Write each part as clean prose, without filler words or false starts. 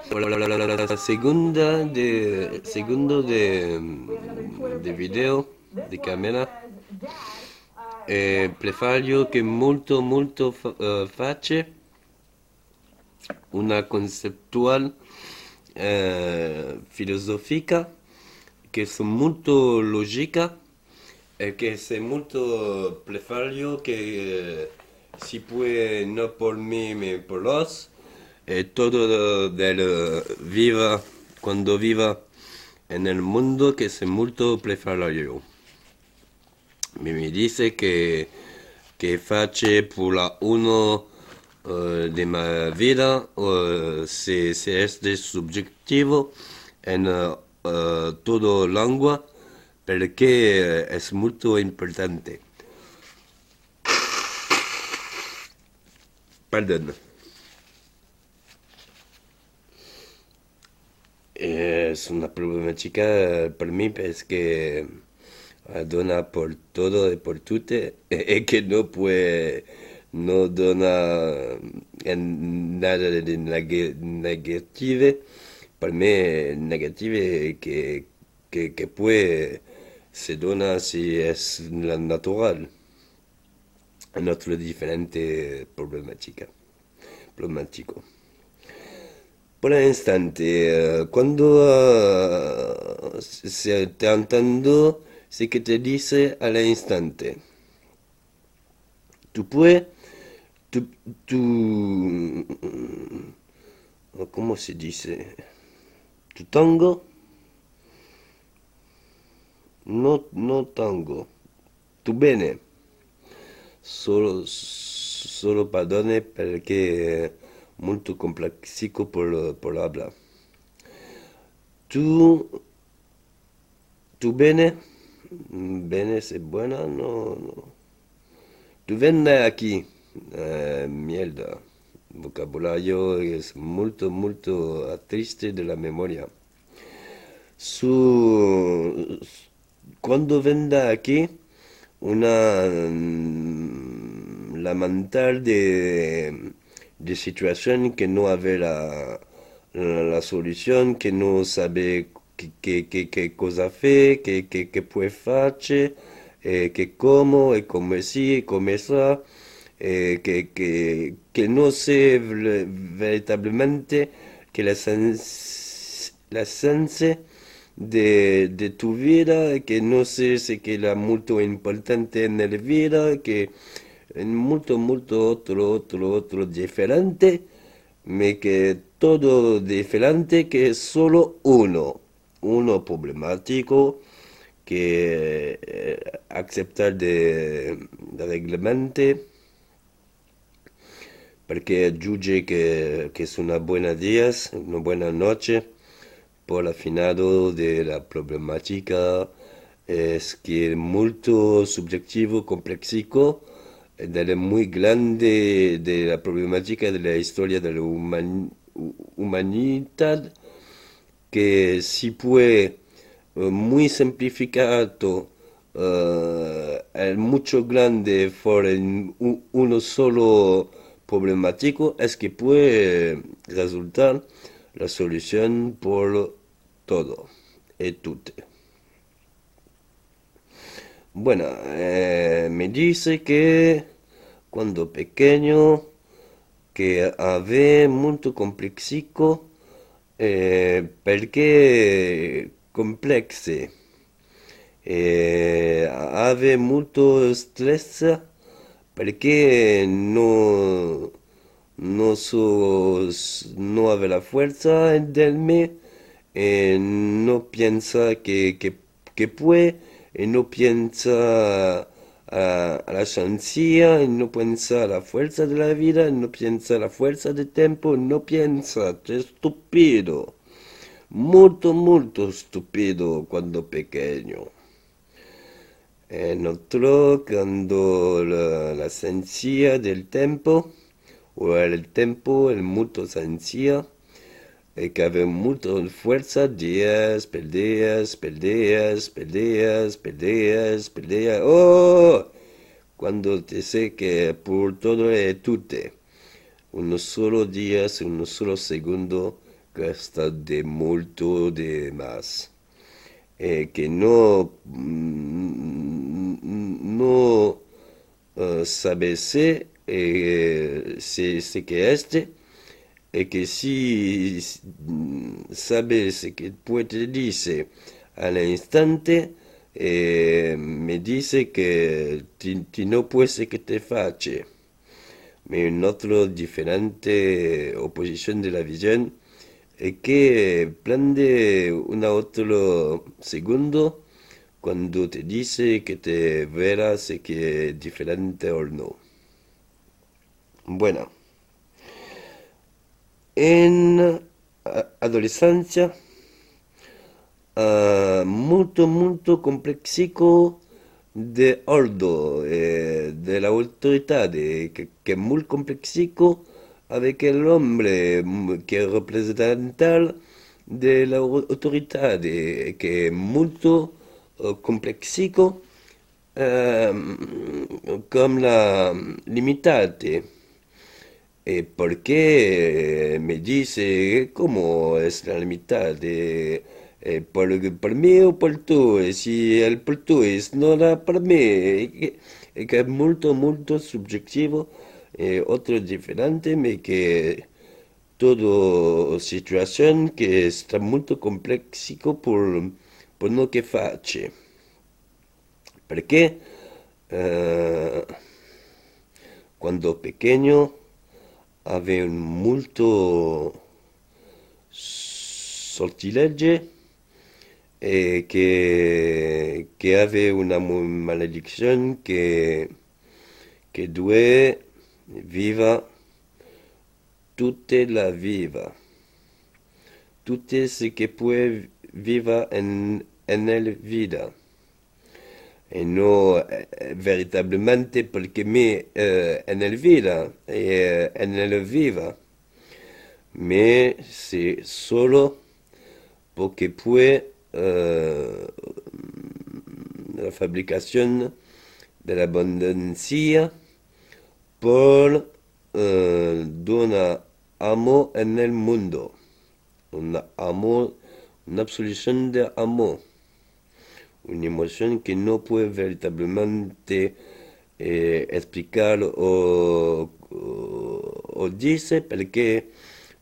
La segunda de segundo de video di camera prefaglio che molto face una conceptual filosofica che sono molto logica e che è molto prefaglio che si può non por me ma por los e todo del viva quando viva nel mondo che è molto prefaglio. Mi dice que face por la uno de mi vida, si es de subjetivo en todo lengua, porque es muy importante. Perdón. Es una problemática para mí, es que dona por todo y por tutte e que no puede, no dona nada de negativo. Para mí, negativo que puede se dona si es la natural. En otro diferente problemático. Por el instante, cuando se te entiendo, sí que te dice al instante. Tú puedes, tú, ¿cómo se dice? Tu tango, no tango, tu bene. Solo perdone perché è molto complesso per hablar. Tu, tu bene, bene se buena, no. Tu viene aquí, mierda. Vocabulario es molto triste de la memoria. Cuando venga aquí, una lamentar de situación que no hace la solución, que no sabe qué cosa hacer, qué puede hacer, que cómo, y cómo sí, y cómo eso, que no sé veritablemente que la esencia de tu vida, que no sé si que la muy importante en la vida, que es molto otro diferente, me que todo diferente que es solo uno problemático que aceptar de reglamento porque juzgue que es una buena día, una buena noche, por el finado de la problemática es que es muy subjetivo, complejo, es muy grande de la problemática de la historia de la humanidad, que si puede muy simplificado, es mucho grande por uno solo problemático, es que puede resultar la solución por todo y todo. Bueno, me dice que cuando pequeño que había mucho complexico perché complesse ave molto stress perché no ave la fuerza del me no piensa que puede y no piensa a la ciencia, no piensa a la fuerza de la vida, no piensa a la fuerza del tiempo, no piensa, è stupido, molto stupido quando pequeño. Nosotros cuando la ciencia del tiempo, o el tiempo es muy sencilla, y que había mucha fuerza, días, peleas, oh, cuando te sé que por todo es tute, unos solo días, unos solo segundo, costa de molto de más. Que no, no sabes sé que este, que si sabes que puede dice al instante, me dice que ti no puede que te face. Ma un'altra differente opposizione della visione è che prende un altro secondo quando ti dice che te verrà se che è differente o no. Bueno, in adolescenza molto molto complexico de Ordo, de la autoridad, que es muy complexico avec el hombre que es representantal de la autoridad, que es muy complexico come la limitate. Perché mi dice come è la limitade? Per me o per tu? E se il per tu non è per me, che è molto molto soggettivo, altro differente, ma che toda situazione che sta molto complesso per non che faccia. Perché quando pequeño avevo molto sortilegge e che aveva una maledizione che due viva tutta la vita, tutto ce che può vivere nella vita. E no véritablement perché me nella vita e nella viva, ma c'est solo perché può la fabbricazione dell'abbondanza per donare amore nel mondo, un amor, un'absoluzione di amore. Una emoción que no puede veritablemente explicar o dice porque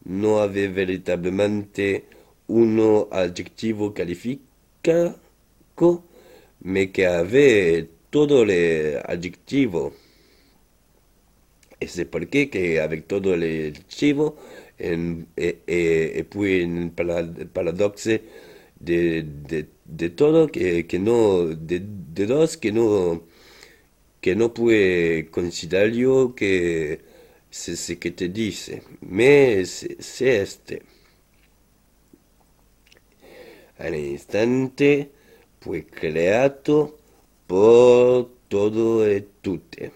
no hay veritablemente un adjetivo calificado, me que hay todo el adjetivo. Es por qué que avec todo el adjetivo, y pues un paradoxe de todo que no, de dos que no puede considerar yo que es que te dice, me es este. Al instante, pues creato por todo y tutte.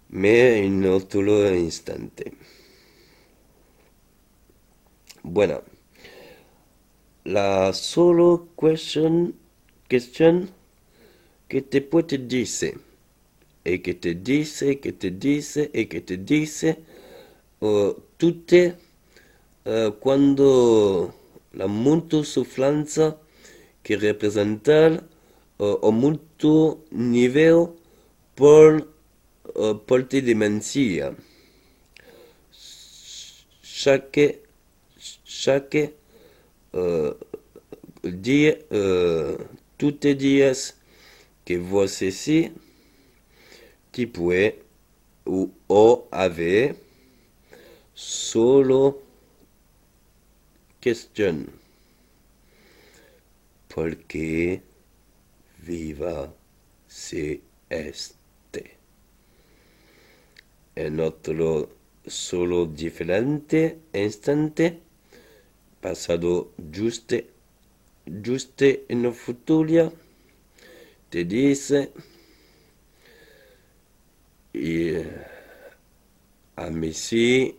Me in otro instante. Bueno, la solo cuestión que te puede decir, y que te dice, que te dice, y que te dice, tutte quando la molto soffranza che rappresenta molto livello per te dementia. Chaque dia, tutti i dias che você se ti può o avere solo question. Perché viva se este. En otro solo differente instante, pasado giuste in futuro, te dice a me si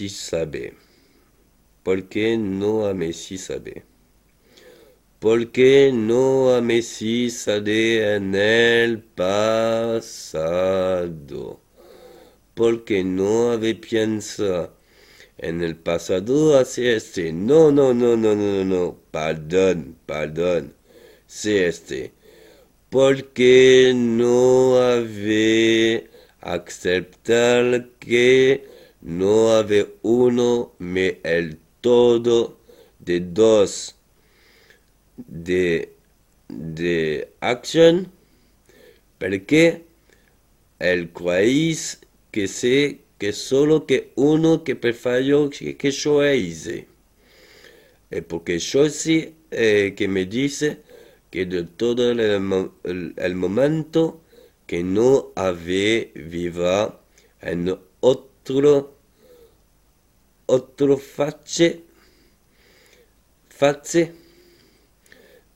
sabe. Perché no a me si sabe? Perché no a me si sabe nel passato? Perché no ave piensa en el pasado hace este. No, no, no, no, no, no. Perdón, perdón. C'est este. Porque no había aceptar que no había uno, me el todo de dos de acción, porque el país que sé que solo que uno que prefiero que yo hice. Porque yo sí que me dice que de todo el momento que no había viva en otro face,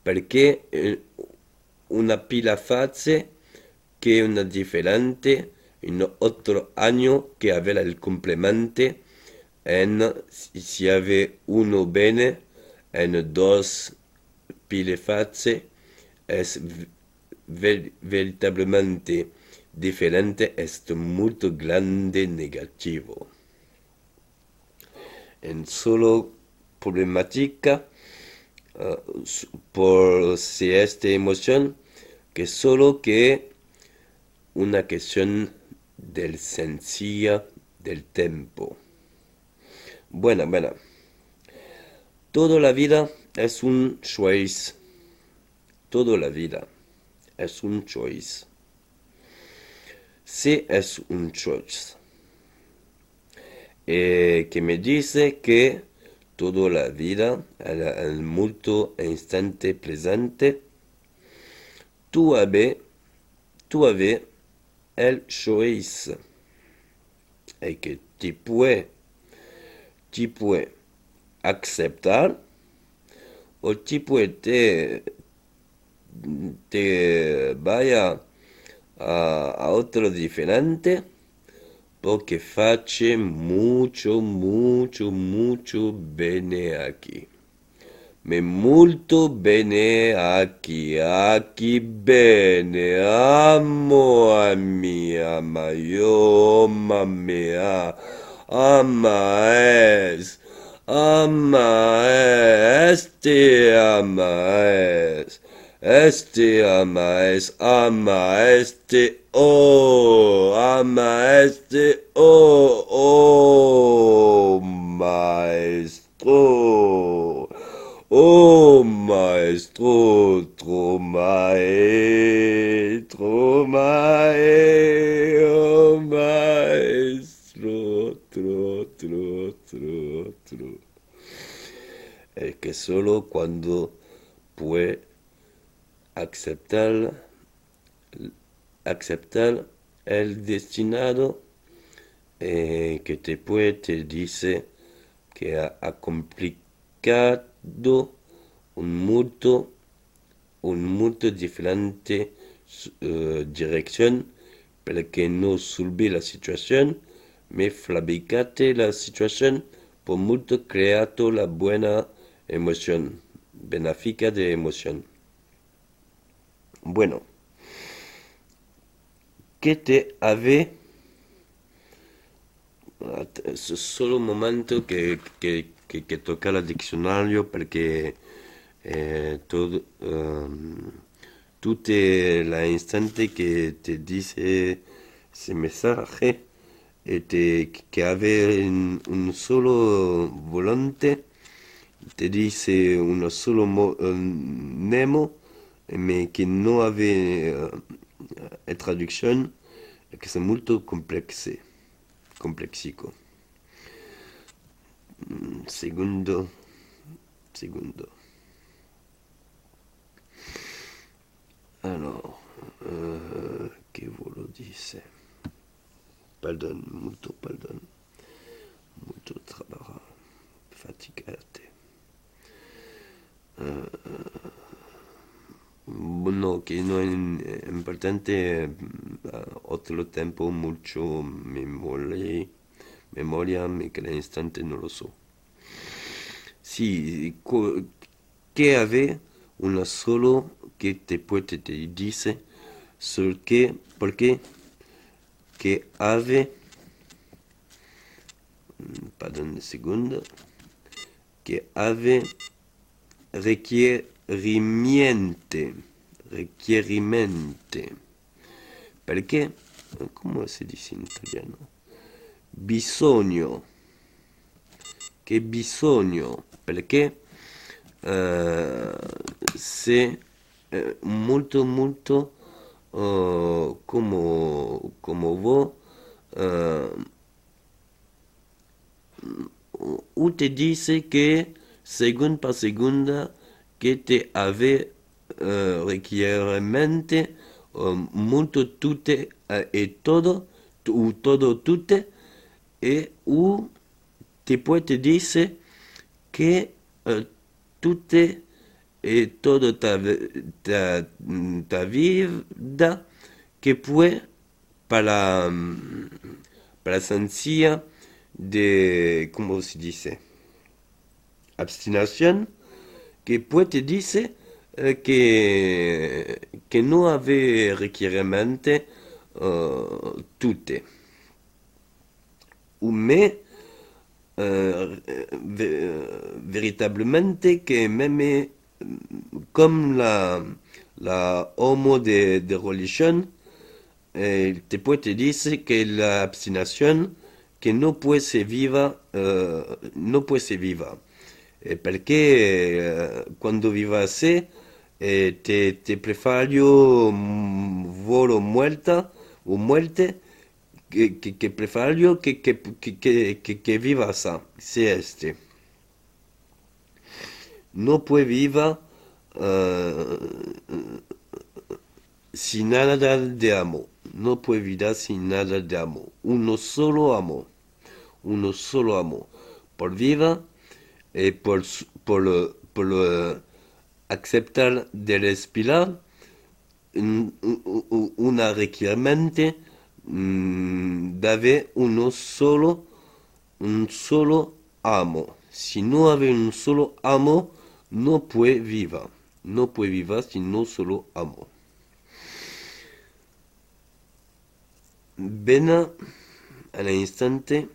perché una pila face che una differente in otro anno che aveva il complemente en si ave uno bene en dos pile face es veritablemente diferente, es molto grande negativo. En solo problemática por si esta emoción que solo que una cuestión del sencilla del tiempo. Bueno, bueno. Toda la vida es un choice. Toda la vida es un choice. Sí es un choice. Que me dice que toda la vida, al mucho instante presente, tú habes el choice. Y que tu puedes aceptar o tu puedes te vaya a otro diferente porque face mucho, mucho, mucho bene aquí. Me molto bene aquí bene, amo a mia, ma io, mamma mia, ama es, oh, maestro. Oh, maestro, oh, maestro, tro. Es que solo cuando puede aceptar, aceptar el destinado que te puede, te dice que ha complicado un mucho diferente dirección para que no solve la situación, me fabricate la situación por mucho creato la buena emoción, benéfica de emoción. Bueno, ¿qué te ave? Solo un momento que toca el diccionario porque todo, tout l'instant que te dice ese mensaje que avait un solo volante, te dice un solo nemo, mais que no había traducción, que es muy complexico. Segundo. Alors, che volo dice? Pardon, molto pardon. Molto trabajo. Fatigate. Bueno, que no es importante otro tiempo, mucho memoria, que el instante no lo so. Sí, que ave una solo que te puede te dice porque que ave pardon un segundo, che ave requerimiente, requerimente, perché, come si dice in italiano? Bisogno, che bisogno, perché se molto molto come voi o te dice que según per segunda que te ave requieramente molto tutte e todo o todo tutte e o te puede dice que tutte e todo ta vida que puede para sencilla de, ¿cómo se dice? Abstinación, que puede dice que no ave requerimiento tutte. Mais véritablement que même comme la homo de religión, te puede decir que la abstinación que no puede ser viva, no puede ser viva. Perché quando viva así, te prefiero volo muerta o muerte que prefiero que viva así, si este. No puede viva sin nada de amor. No puede vivir sin nada de amor. Uno solo amor. Uno solo amor. Por vida y por aceptar de respirar una requerimiento de un solo amor. Si no hay un solo amor, no puede vivir. No puede vivir sin un solo amor. Bene, all'istante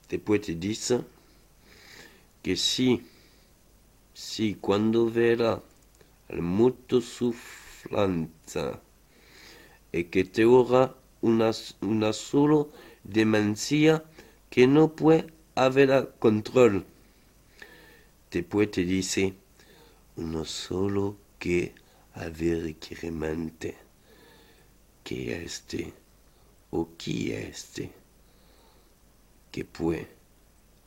te puede decir que sí, cuando verá el mundo sufrance y que te aura una sola demencia que no puede haber control, te puede decir uno solo que haber requerimiento, que este o que este que puede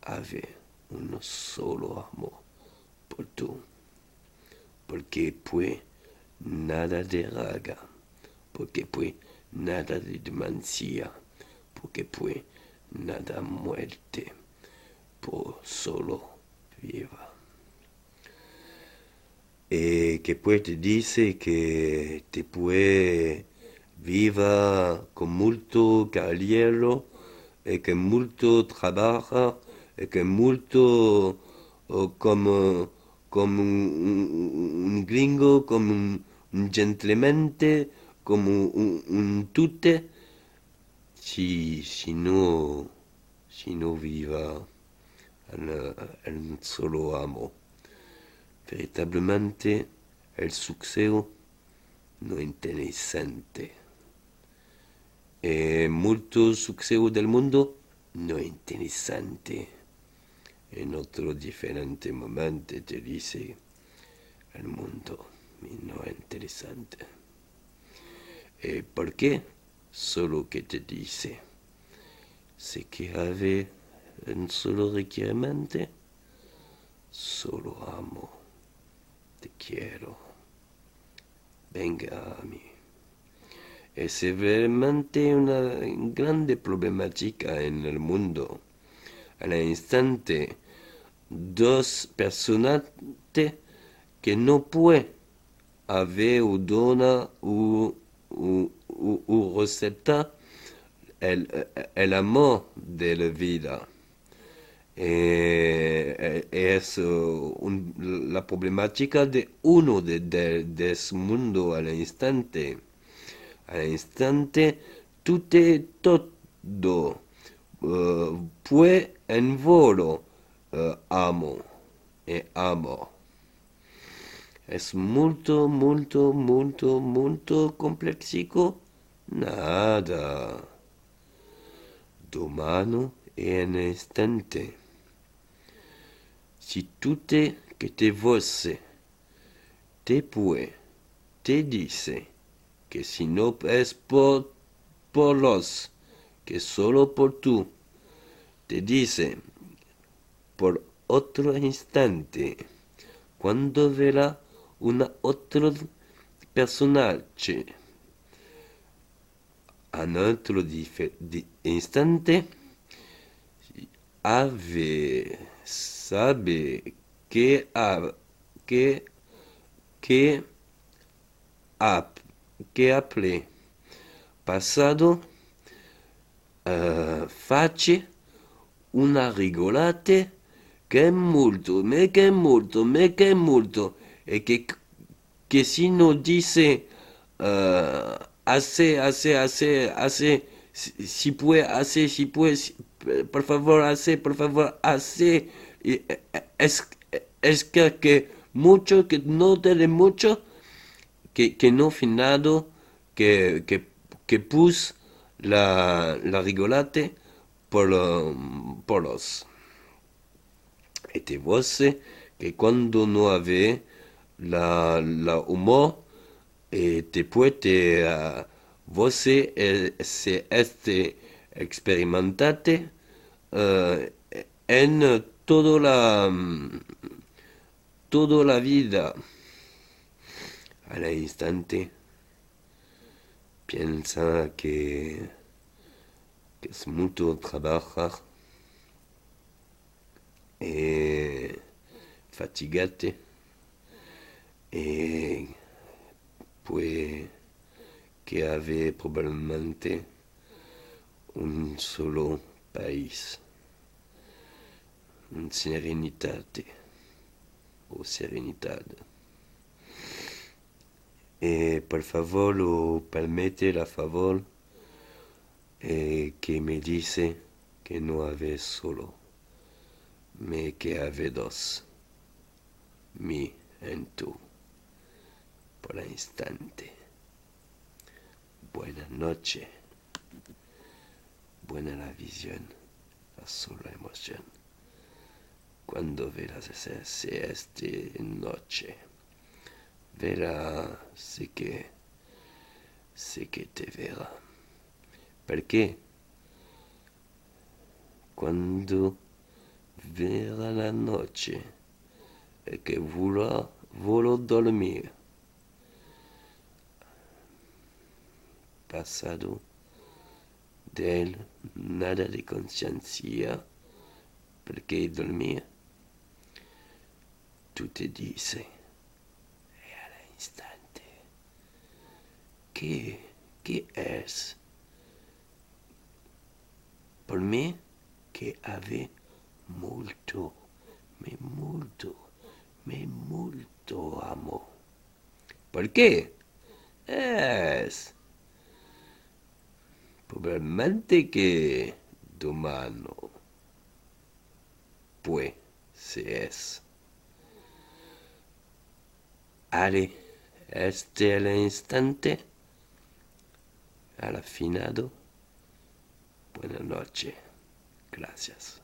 haber uno solo amor por tú, porque pues nada de raga, porque pues nada de demencia, porque pues nada muerte, por solo viva. Que pues te dice que te puede viva con mucho caballero e que molto trabaja e che molto come un gringo, come un gentleman, come un tutte, si no viva un solo amo. Veritablemente el suceso no es interesante. Molto successo del mondo no è interessante. In otro differente momento ti dice il mondo non è interessante. E perché? Solo che ti dice se che ave un solo requerimiento, solo amo, te quiero, venga a mí. Es veramente una grande problemática en el mundo. Al instante, dos personas que no pueden haber o dona o receta el amor de la vida. Es la problemática de uno de ese mundo al instante. All'istante tutto Pue en volo, amo e amo. Es molto, molto, molto, molto complexico? Nada. Domano e un istante. Si tutte che te voce, te pue, te dice que si no es por los, que solo por tú, te dice por otro instante, cuando verá una otro personaje, un otro instante, sabe que, que, que apple pasado, face una rigolate che è molto, che è molto, che è molto, e che si no dice hace, si puede, por favor, hace, es, es que mucho, que no tiene mucho, que no finado, que pus la rigolate por los. Este voce que cuando no ave la humor, te puede voce se este experimentate en toda la vida. Al instante piensa que es mucho trabajar fatigate pues que había probablemente un solo país, un serenitate o serenidad. Por favor, o permite la favor que me dice que no había solo, me que había dos, mi en tú, por el instante. Buena noche, buena la visión, la sola emoción. Cuando verás esta noche, verá, sé que te verá. Perché quando verrà la noche e che volo dormir, pasado de él nada de conciencia, perché dormir, tú te dice, e all'istante, ¿qué es? Por mí, que ave molto, me molto amo. ¿Por qué? Es probablemente que domano, pues, se es. Ale, este el instante, al afinado, buena noche, gracias.